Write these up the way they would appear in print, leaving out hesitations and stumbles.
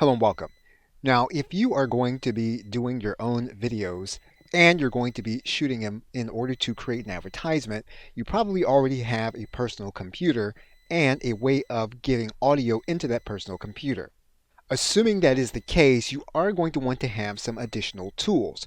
Hello and welcome. Now, if you are going to be doing your own videos and you're going to be shooting them in order to create an advertisement, you probably already have a personal computer and a way of getting audio into that personal computer. Assuming that is the case, you are going to want to have some additional tools.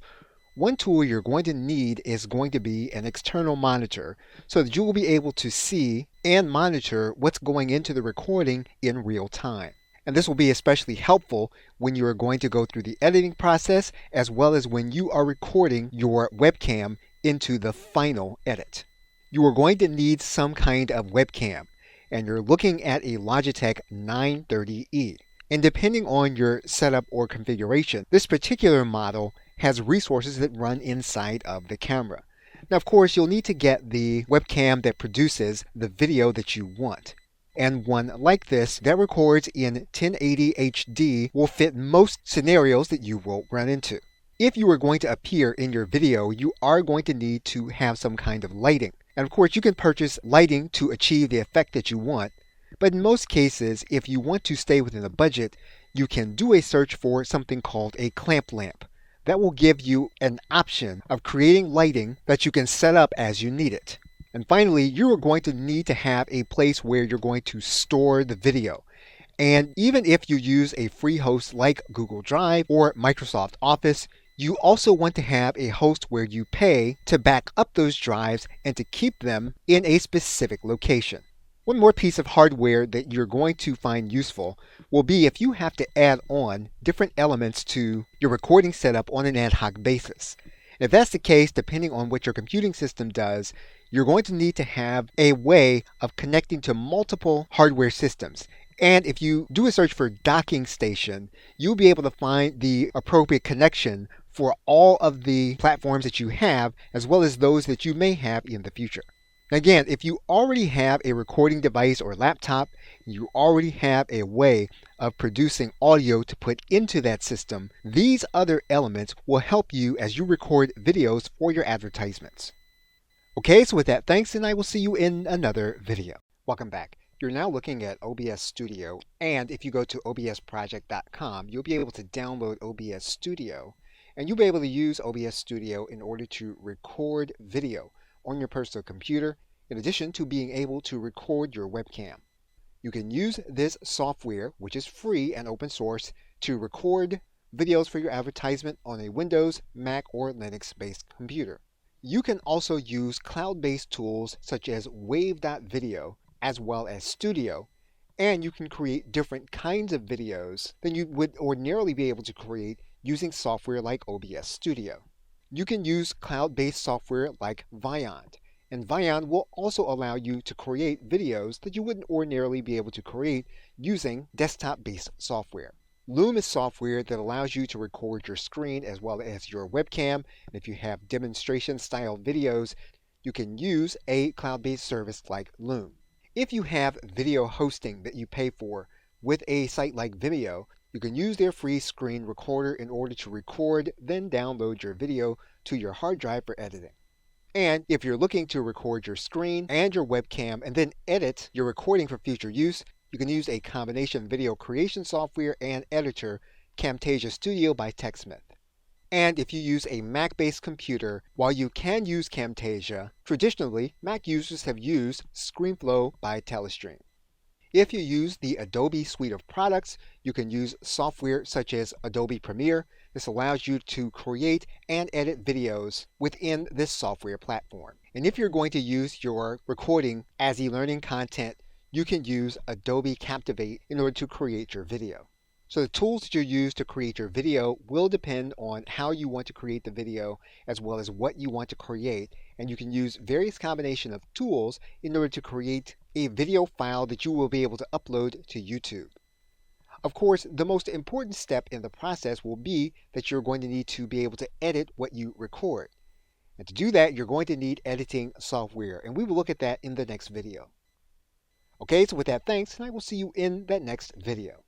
One tool you're going to need is going to be an external monitor so that you will be able to see and monitor what's going into the recording in real time. And this will be especially helpful when you are going to go through the editing process as well as when you are recording your webcam into the final edit. You are going to need some kind of webcam, and you're looking at a Logitech 930E. And depending on your setup or configuration, this particular model has resources that run inside of the camera. Now, of course, you'll need to get the webcam that produces the video that you want. And one like this that records in 1080 HD will fit most scenarios that you will run into. If you are going to appear in your video, you are going to need to have some kind of lighting. And of course, you can purchase lighting to achieve the effect that you want. But in most cases, if you want to stay within a budget, you can do a search for something called a clamp lamp. That will give you an option of creating lighting that you can set up as you need it. And finally, you are going to need to have a place where you're going to store the video. And even if you use a free host like Google Drive or Microsoft Office, you also want to have a host where you pay to back up those drives and to keep them in a specific location. One more piece of hardware that you're going to find useful will be if you have to add on different elements to your recording setup on an ad hoc basis. If that's the case, depending on what your computing system does, you're going to need to have a way of connecting to multiple hardware systems. And if you do a search for docking station, you'll be able to find the appropriate connection for all of the platforms that you have, as well as those that you may have in the future. Again, if you already have a recording device or laptop, you already have a way of producing audio to put into that system, these other elements will help you as you record videos for your advertisements. Okay, so with that, thanks, and I will see you in another video. Welcome back. You're now looking at OBS Studio, and if you go to obsproject.com, you'll be able to download OBS Studio, and you'll be able to use OBS Studio in order to record video on your personal computer, in addition to being able to record your webcam. You can use this software, which is free and open source, to record videos for your advertisement on a Windows, Mac, or Linux-based computer. You can also use cloud-based tools such as Wave.video as well as Studio, and you can create different kinds of videos than you would ordinarily be able to create using software like OBS Studio. You can use cloud-based software like Vyond, and Vyond will also allow you to create videos that you wouldn't ordinarily be able to create using desktop-based software. Loom is software that allows you to record your screen as well as your webcam, and if you have demonstration-style videos, you can use a cloud-based service like Loom. If you have video hosting that you pay for with a site like Vimeo, you can use their free screen recorder in order to record, then download your video to your hard drive for editing. And if you're looking to record your screen and your webcam and then edit your recording for future use, you can use a combination video creation software and editor, Camtasia Studio by TechSmith. And if you use a Mac-based computer, while you can use Camtasia, traditionally Mac users have used ScreenFlow by Telestream. If you use the Adobe suite of products, you can use software such as Adobe Premiere. This allows you to create and edit videos within this software platform. And if you're going to use your recording as e-learning content, you can use Adobe Captivate in order to create your video. So the tools that you use to create your video will depend on how you want to create the video as well as what you want to create, and you can use various combination of tools in order to create a video file that you will be able to upload to YouTube. Of course, the most important step in the process will be that you're going to need to be able to edit what you record. And to do that, you're going to need editing software, and we will look at that in the next video. Okay, so with that, thanks, and I will see you in that next video.